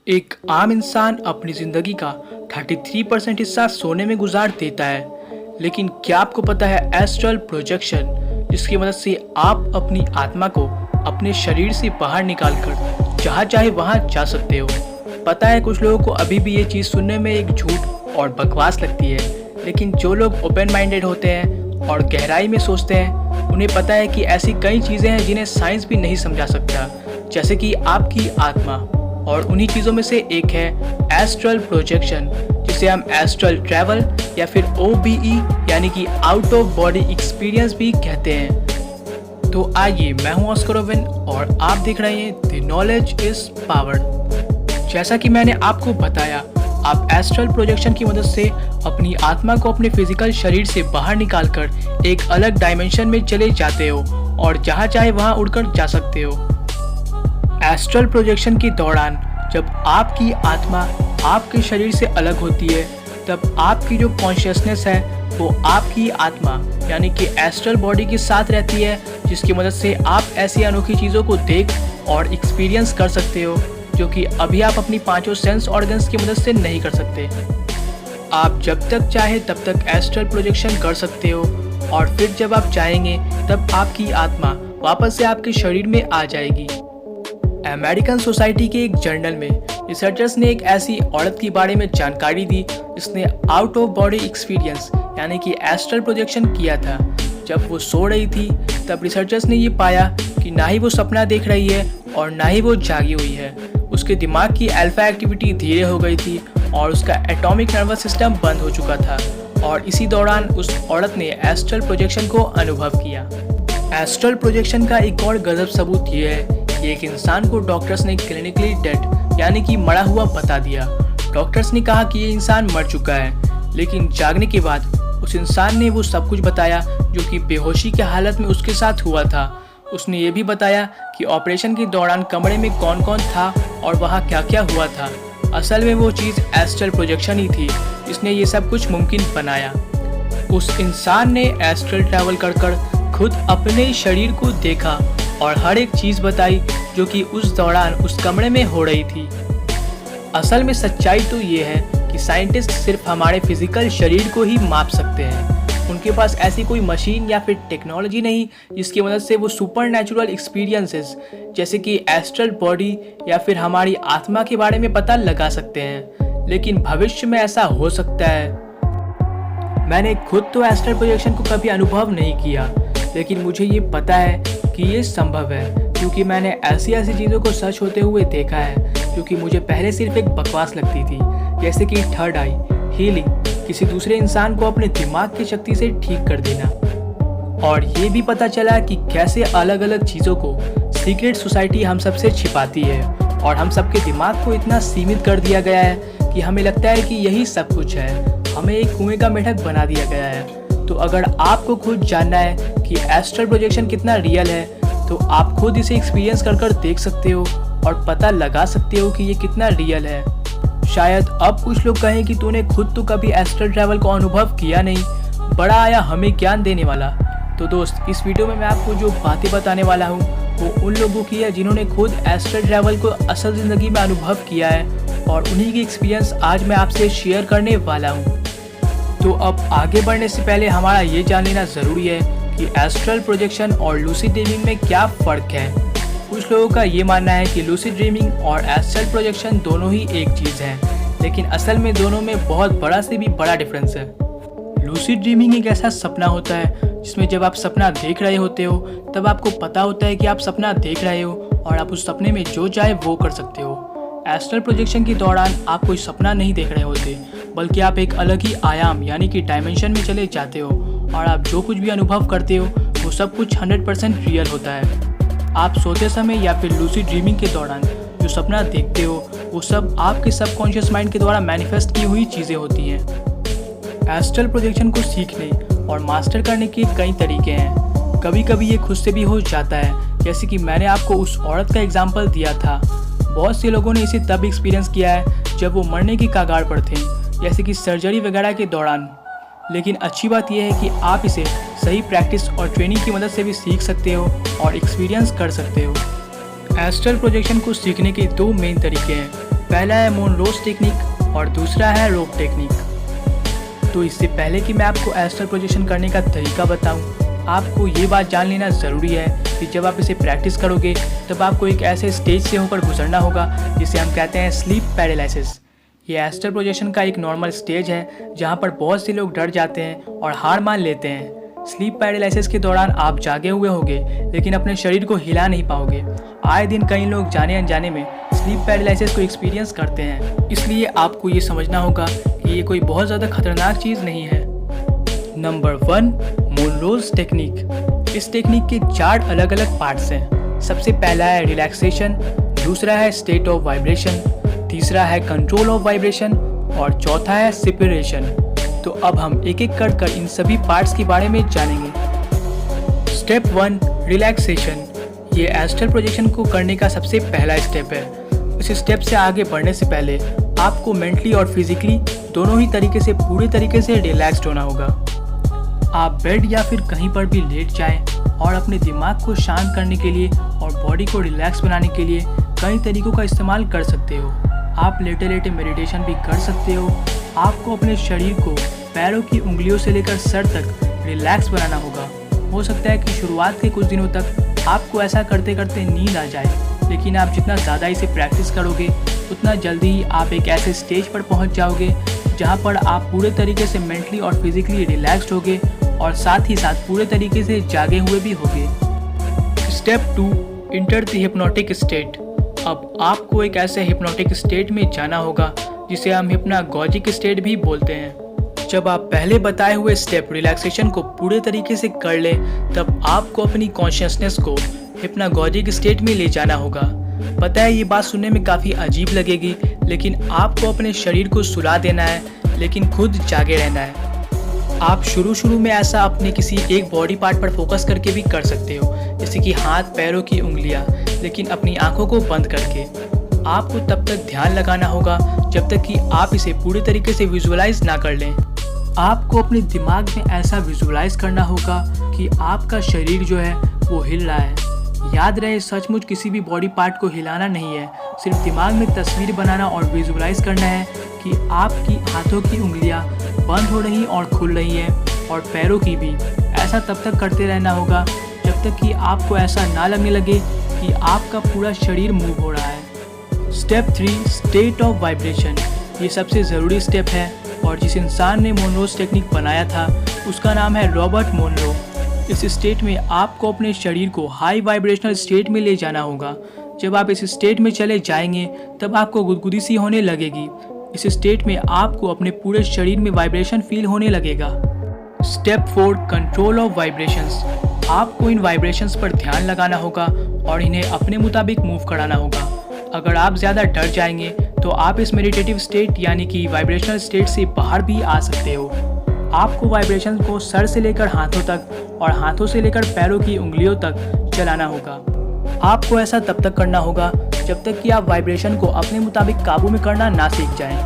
एक आम इंसान अपनी ज़िंदगी का 33% हिस्सा सोने में गुजार देता है, लेकिन क्या आपको पता है एस्ट्रल प्रोजेक्शन, जिसकी मदद से आप अपनी आत्मा को अपने शरीर से बाहर निकाल कर जहाँ चाहे वहाँ जा सकते हो। पता है कुछ लोगों को अभी भी ये चीज़ सुनने में एक झूठ और बकवास लगती है, लेकिन जो लोग ओपन माइंडेड होते हैं और गहराई में सोचते हैं, उन्हें पता है कि ऐसी कई चीज़ें हैं जिन्हें साइंस भी नहीं समझा सकता, जैसे कि आपकी आत्मा। और उन्हीं चीज़ों में से एक है एस्ट्रल प्रोजेक्शन, जिसे हम एस्ट्रल ट्रैवल या फिर OBE यानी कि आउट ऑफ बॉडी एक्सपीरियंस भी कहते हैं। तो आइए, मैं हूं ऑस्कर ओवेन और आप देख रहे हैं द नॉलेज इज पावर। जैसा कि मैंने आपको बताया, आप एस्ट्रल प्रोजेक्शन की मदद से अपनी आत्मा को अपने फिजिकल शरीर से बाहर निकालकर एक अलग डायमेंशन में चले जाते हो और जहाँ चाहे वहाँ उड़कर जा सकते हो। एस्ट्रल प्रोजेक्शन के दौरान जब आपकी आत्मा आपके शरीर से अलग होती है, तब आपकी जो कॉन्शियसनेस है वो आपकी आत्मा यानी कि एस्ट्रल बॉडी के साथ रहती है, जिसकी मदद से आप ऐसी अनोखी चीज़ों को देख और एक्सपीरियंस कर सकते हो जो कि अभी आप अपनी पांचों सेंस ऑर्गन्स की मदद से नहीं कर सकते। आप जब तक चाहे तब तक एस्ट्रल प्रोजेक्शन कर सकते हो और फिर जब आप चाहेंगे तब आपकी आत्मा वापस से आपके शरीर में आ जाएगी। अमेरिकन सोसाइटी के एक जर्नल में रिसर्चर्स ने एक ऐसी औरत के बारे में जानकारी दी जिसने आउट ऑफ बॉडी एक्सपीरियंस यानी कि एस्ट्रल प्रोजेक्शन किया था। जब वो सो रही थी, तब रिसर्चर्स ने ये पाया कि ना ही वो सपना देख रही है और ना ही वो जागी हुई है। उसके दिमाग की अल्फा एक्टिविटी धीरे हो गई थी और उसका एटॉमिक नर्वस सिस्टम बंद हो चुका था, और इसी दौरान उस औरत ने एस्ट्रल प्रोजेक्शन को अनुभव किया। एस्ट्रल प्रोजेक्शन का एक और गजब सबूत ये है कि एक इंसान को डॉक्टर्स ने क्लिनिकली डेड यानी कि मरा हुआ बता दिया। डॉक्टर्स ने कहा कि ये इंसान मर चुका है, लेकिन जागने के बाद उस इंसान ने वो सब कुछ बताया जो कि बेहोशी की हालत में उसके साथ हुआ था। उसने ये भी बताया कि ऑपरेशन के दौरान कमरे में कौन कौन था और वहाँ क्या क्या हुआ था। असल में वो चीज़ एस्ट्रल प्रोजेक्शन ही थी जिसने ये सब कुछ मुमकिन बनाया। उस इंसान ने एस्ट्रल ट्रैवल कर खुद अपने शरीर को देखा और हर एक चीज़ बताई जो कि उस दौरान उस कमरे में हो रही थी। असल में सच्चाई तो ये है कि साइंटिस्ट सिर्फ हमारे फिजिकल शरीर को ही माप सकते हैं। उनके पास ऐसी कोई मशीन या फिर टेक्नोलॉजी नहीं जिसकी मदद से वो सुपर नेचुरल एक्सपीरियंसेस जैसे कि एस्ट्रल बॉडी या फिर हमारी आत्मा के बारे में पता लगा सकते हैं, लेकिन भविष्य में ऐसा हो सकता है। मैंने खुद तो एस्ट्रल प्रोजेक्शन को कभी अनुभव नहीं किया, लेकिन मुझे ये पता है कि ये संभव है, क्योंकि मैंने ऐसी चीज़ों को सच होते हुए देखा है जो कि मुझे पहले सिर्फ एक बकवास लगती थी, जैसे कि थर्ड आई, हीलिंग, किसी दूसरे इंसान को अपने दिमाग की शक्ति से ठीक कर देना। और ये भी पता चला कि कैसे अलग अलग चीज़ों को सीक्रेट सोसाइटी हम सबसे छिपाती है और हम सबके दिमाग को इतना सीमित कर दिया गया है कि हमें लगता है कि यही सब कुछ है। हमें एक कुएं का मेढक बना दिया गया है। तो अगर आपको खुद जानना है कि एस्ट्रल प्रोजेक्शन कितना रियल है, तो आप खुद इसे एक्सपीरियंस कर देख सकते हो और पता लगा सकते हो कि ये कितना रियल है। शायद अब कुछ लोग कहें कि तूने खुद तो कभी एस्ट्रल ट्रैवल को अनुभव किया नहीं, बड़ा आया हमें ज्ञान देने वाला। तो दोस्त, इस वीडियो में मैं आपको जो बातें बताने वाला हूँ वो उन लोगों की है जिन्होंने खुद एस्ट्रल ट्रैवल को असल ज़िंदगी में अनुभव किया है, और उन्हीं की एक्सपीरियंस आज मैं आपसे शेयर करने वाला हूँ। तो अब आगे बढ़ने से पहले हमारा ये जान लेना ज़रूरी है कि एस्ट्रल प्रोजेक्शन और लूसिड ड्रीमिंग में क्या फ़र्क है। कुछ लोगों का ये मानना है कि लूसिड ड्रीमिंग और एस्ट्रल प्रोजेक्शन दोनों ही एक चीज़ है, लेकिन असल में दोनों में बहुत बड़ा से भी बड़ा डिफरेंस है। लूसिड ड्रीमिंग एक ऐसा सपना होता है जिसमें जब आप सपना देख रहे होते हो तब आपको पता होता है कि आप सपना देख रहे हो और आप उस सपने में जो चाहे वो कर सकते हो। एस्ट्रल प्रोजेक्शन के दौरान आप कोई सपना नहीं देख रहे होते, बल्कि आप एक अलग ही आयाम यानी कि डायमेंशन में चले जाते हो और आप जो कुछ भी अनुभव करते हो वो सब कुछ 100% रियल होता है। आप सोते समय या फिर लूसिड ड्रीमिंग के दौरान जो सपना देखते हो वो सब आपके सबकॉन्शियस माइंड के द्वारा मैनिफेस्ट की हुई चीज़ें होती हैं। एस्ट्रल प्रोजेक्शन को सीखने और मास्टर करने के कई तरीके हैं। कभी कभी ये खुद से भी हो जाता है, जैसे कि मैंने आपको उस औरत का एग्जाम्पल दिया था। बहुत से लोगों ने इसे तब एक्सपीरियंस किया है जब वो मरने की कगार पर थे, जैसे कि सर्जरी वगैरह के दौरान। लेकिन अच्छी बात यह है कि आप इसे सही प्रैक्टिस और ट्रेनिंग की मदद से भी सीख सकते हो और एक्सपीरियंस कर सकते हो। एस्ट्रल प्रोजेक्शन को सीखने के दो मेन तरीके हैं। पहला है मोनरोज टेक्निक और दूसरा है रोप टेक्निक। तो इससे पहले कि मैं आपको एस्ट्रल प्रोजेक्शन करने का तरीका बताऊं, आपको ये बात जान लेना ज़रूरी है कि जब आप इसे प्रैक्टिस करोगे तब आपको एक ऐसे स्टेज से होकर गुजरना होगा जिसे हम कहते हैं स्लीप पैरालिसिस। ये एस्ट्रल प्रोजेक्शन का एक नॉर्मल स्टेज है जहाँ पर बहुत से लोग डर जाते हैं और हार मान लेते हैं। स्लीप पैरालिसिस के दौरान आप जागे हुए होंगे लेकिन अपने शरीर को हिला नहीं पाओगे। आए दिन कई लोग जाने अनजाने में स्लीप पैरालिसिस को एक्सपीरियंस करते हैं, इसलिए आपको ये समझना होगा कि ये कोई बहुत ज़्यादा खतरनाक चीज़ नहीं है। नंबर 1, मोनरोज टेक्निक। इस टेक्निक के 4 अलग अलग पार्ट्स हैं। सबसे पहला है रिलैक्सेशन, दूसरा है स्टेट ऑफ वाइब्रेशन, तीसरा है कंट्रोल ऑफ वाइब्रेशन और चौथा है सेपरेशन। तो अब हम एक एक कर इन सभी पार्ट्स के बारे में जानेंगे। Step 1, relaxation. ये एस्ट्रल प्रोजेक्शन को करने का सबसे पहला स्टेप है। इस स्टेप से आगे बढ़ने से पहले आपको मेंटली और फिजिकली दोनों ही तरीके से पूरे तरीके से रिलैक्स्ड होना होगा। आप बेड या फिर कहीं पर भी लेट जाएं और अपने दिमाग को शांत करने के लिए और बॉडी को रिलैक्स बनाने के लिए कई तरीकों का इस्तेमाल कर सकते हो। आप लेटे लेटे मेडिटेशन भी कर सकते हो। आपको अपने शरीर को पैरों की उंगलियों से लेकर सर तक रिलैक्स बनाना होगा। हो सकता है कि शुरुआत के कुछ दिनों तक आपको ऐसा करते करते नींद आ जाए, लेकिन आप जितना ज़्यादा इसे प्रैक्टिस करोगे उतना जल्दी ही आप एक ऐसे स्टेज पर पहुंच जाओगे जहां पर आप पूरे तरीके से मेंटली और फिजिकली रिलैक्स्ड होगे और साथ ही साथ पूरे तरीके से जागे हुए भी होगे। Step 2, enter the hypnotic state. अब आपको एक ऐसे हिप्नोटिक स्टेट में जाना होगा जिसे हम हिप्नागॉजिक स्टेट भी बोलते हैं। जब आप पहले बताए हुए स्टेप रिलैक्सेशन को पूरे तरीके से कर लें तब आपको अपनी कॉन्शियसनेस को हिप्नागॉजिक स्टेट में ले जाना होगा। पता है ये बात सुनने में काफ़ी अजीब लगेगी, लेकिन आपको अपने शरीर को सुला देना है लेकिन खुद जागे रहना है। आप शुरू में ऐसा अपने किसी एक बॉडी पार्ट पर फोकस करके भी कर सकते हो, जैसे कि हाथ पैरों की उंगलियां, लेकिन अपनी आंखों को बंद करके। आपको तब तक ध्यान लगाना होगा जब तक कि आप इसे पूरे तरीके से विजुअलाइज ना कर लें। आपको अपने दिमाग में ऐसा विजुअलाइज करना होगा कि आपका शरीर जो है वो हिल रहा है। याद रहे, सचमुच किसी भी बॉडी पार्ट को हिलाना नहीं है, सिर्फ दिमाग में तस्वीर बनाना और विजुअलाइज करना है कि आपकी हाथों की उंगलियां बंद हो रही और खुल रही हैं और पैरों की भी। ऐसा तब तक करते रहना होगा जब तक कि आपको ऐसा ना लगने लगे कि आपका पूरा शरीर मूव हो रहा है। Step 3, state of vibration. ये सबसे ज़रूरी स्टेप है और जिस इंसान ने मोनरोज टेक्निक बनाया था उसका नाम है रॉबर्ट मोनरो। इस स्टेट में आपको अपने शरीर को हाई वाइब्रेशनल स्टेट में ले जाना होगा। जब आप इस स्टेट में चले जाएंगे तब आपको गुदगुदी सी होने लगेगी। इस स्टेट में आपको अपने पूरे शरीर में वाइब्रेशन फील होने लगेगा। Step 4, control of vibrations. आपको इन वाइब्रेशंस पर ध्यान लगाना होगा और इन्हें अपने मुताबिक मूव कराना होगा। अगर आप ज़्यादा डर जाएंगे तो आप इस मेडिटेटिव स्टेट यानी कि वाइब्रेशनल स्टेट से बाहर भी आ सकते हो। आपको वाइब्रेशन को सर से लेकर हाथों तक और हाथों से लेकर पैरों की उंगलियों तक चलाना होगा। आपको ऐसा तब तक करना होगा जब तक कि आप वाइब्रेशन को अपने मुताबिक काबू में करना ना सीख जाएं।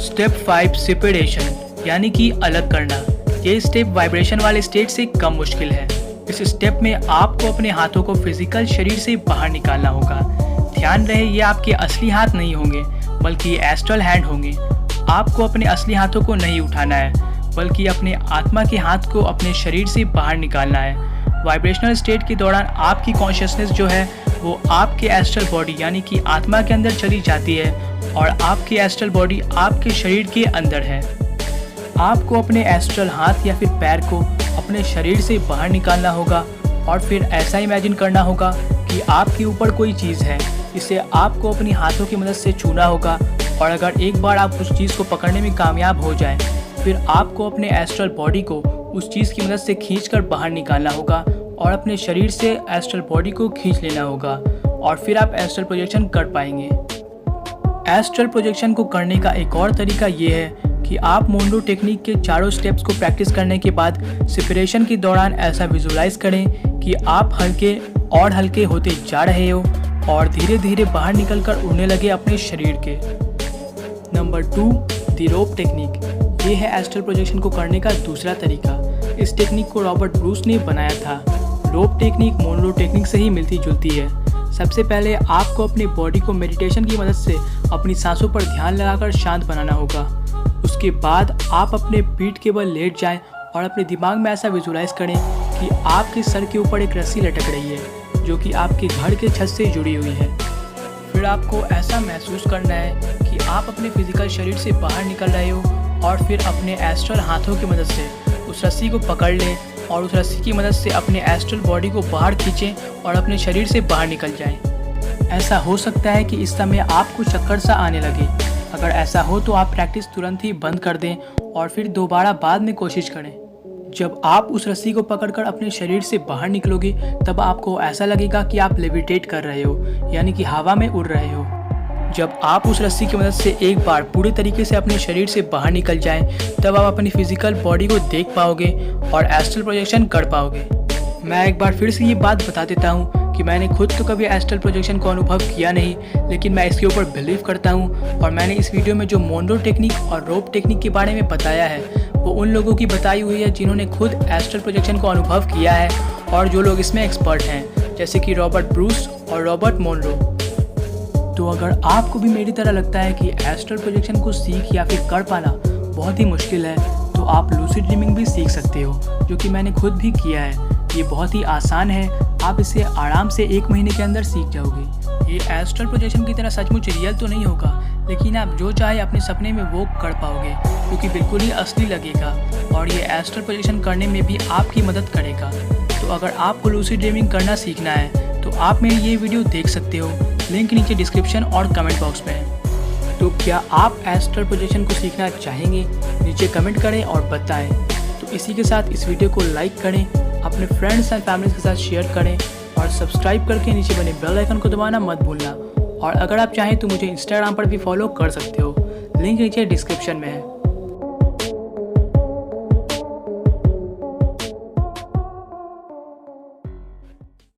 स्टेप 5, सेपरेशन यानी कि अलग करना। ये स्टेप वाइब्रेशन वाले स्टेट से कम मुश्किल है। इस स्टेप में आपको अपने हाथों को फिजिकल शरीर से बाहर निकालना होगा। ध्यान रहे, ये आपके असली हाथ नहीं होंगे बल्कि ये एस्ट्रल हैंड होंगे। आपको अपने असली हाथों को नहीं उठाना है बल्कि अपने आत्मा के हाथ को अपने शरीर से बाहर निकालना है। वाइब्रेशनल स्टेट के दौरान आपकी कॉन्शियसनेस जो है वो आपके एस्ट्रल बॉडी यानी कि आत्मा के अंदर चली जाती है और आपकी एस्ट्रल बॉडी आपके शरीर के अंदर है। आपको अपने एस्ट्रल हाथ या फिर पैर को अपने शरीर से बाहर निकालना होगा और फिर ऐसा इमेजिन करना होगा कि आपके ऊपर कोई चीज़ है। इसे आपको अपनी हाथों की मदद से छूना होगा और अगर एक बार आप उस चीज़ को पकड़ने में कामयाब हो जाएं, फिर आपको अपने एस्ट्रल बॉडी को उस चीज़ की मदद से खींचकर बाहर निकालना होगा और अपने शरीर से एस्ट्रल बॉडी को खींच लेना होगा और फिर आप एस्ट्रल प्रोजेक्शन कर पाएंगे। एस्ट्रल प्रोजेक्शन को करने का एक और तरीका ये है कि आप मोनरो टेक्निक के चारों स्टेप्स को प्रैक्टिस करने के बाद सेपरेशन के दौरान ऐसा विजुअलाइज करें कि आप हल्के और हल्के होते जा रहे हो और धीरे धीरे बाहर निकलकर उड़ने लगे अपने शरीर के। Number 2, the rope technique. ये है एस्ट्रल प्रोजेक्शन को करने का दूसरा तरीका। इस टेक्निक को रॉबर्ट ब्रूस ने बनाया था। रोप टेक्निक मोनरो टेक्निक से ही मिलती जुलती है। सबसे पहले आपको अपने बॉडी को मेडिटेशन की मदद से अपनी सांसों पर ध्यान लगाकर शांत बनाना होगा। उसके बाद आप अपने पीठ के बल लेट जाएं और अपने दिमाग में ऐसा विजुलाइज करें कि आपके सर के ऊपर एक रस्सी लटक रही है जो कि आपके घर के छत से जुड़ी हुई है। फिर आपको ऐसा महसूस करना है कि आप अपने फिजिकल शरीर से बाहर निकल रहे हो और फिर अपने एस्ट्रल हाथों की मदद से उस रस्सी को पकड़ लें और उस रस्सी की मदद से अपने एस्ट्रल बॉडी को बाहर खींचें और अपने शरीर से बाहर निकल जाएं। ऐसा हो सकता है कि इस समय आपको चक्कर सा आने लगे। अगर ऐसा हो तो आप प्रैक्टिस तुरंत ही बंद कर दें और फिर दोबारा बाद में कोशिश करें। जब आप उस रस्सी को पकड़कर अपने शरीर से बाहर निकलोगे तब आपको ऐसा लगेगा कि आप लेविटेट कर रहे हो, यानी कि हवा में उड़ रहे हो। जब आप उस रस्सी की मदद से एक बार पूरे तरीके से अपने शरीर से बाहर निकल जाएं, तब आप अपनी फिजिकल बॉडी को देख पाओगे और एस्ट्रल प्रोजेक्शन कर पाओगे। मैं एक बार फिर से ये बात बता देता हूँ कि मैंने खुद तो कभी एस्ट्रल प्रोजेक्शन को अनुभव किया नहीं, लेकिन मैं इसके ऊपर बिलीव करता हूँ और मैंने इस वीडियो में जो मोनरो टेक्निक और रोप टेक्निक के बारे में बताया है वो उन लोगों की बताई हुई है जिन्होंने खुद एस्ट्रल प्रोजेक्शन को अनुभव किया है और जो लोग इसमें एक्सपर्ट हैं, जैसे कि रॉबर्ट ब्रूस और रॉबर्ट मोनरो। तो अगर आपको भी मेरी तरह लगता है कि एस्ट्रल प्रोजेक्शन को सीख या फिर कर पाना बहुत ही मुश्किल है, तो आप लूसिड ड्रीमिंग भी सीख सकते हो, जो कि मैंने खुद भी किया है। ये बहुत ही आसान है, आप इसे आराम से 1 महीने के अंदर सीख जाओगे। ये एस्ट्रल प्रोजेक्शन की तरह सचमुच रियल तो नहीं होगा, लेकिन आप जो चाहे अपने सपने में वो कर पाओगे, क्योंकि बिल्कुल ही असली लगेगा और ये एस्ट्रल प्रोजेक्शन करने में भी आपकी मदद करेगा। तो अगर आपको लूसिड ड्रीमिंग करना सीखना है तो आप मेरी ये वीडियो देख सकते हो, लिंक नीचे डिस्क्रिप्शन और कमेंट बॉक्स में है। तो क्या आप एस्ट्रल प्रोजेक्शन को सीखना चाहेंगे? नीचे कमेंट करें और बताएं। तो इसी के साथ इस वीडियो को लाइक करें, अपने फ्रेंड्स एंड फैमिली के साथ शेयर करें और सब्सक्राइब करके नीचे बने बेल आइकन को दबाना मत भूलना। और अगर आप चाहें तो मुझे इंस्टाग्राम पर भी फॉलो कर सकते हो, लिंक नीचे डिस्क्रिप्शन में है।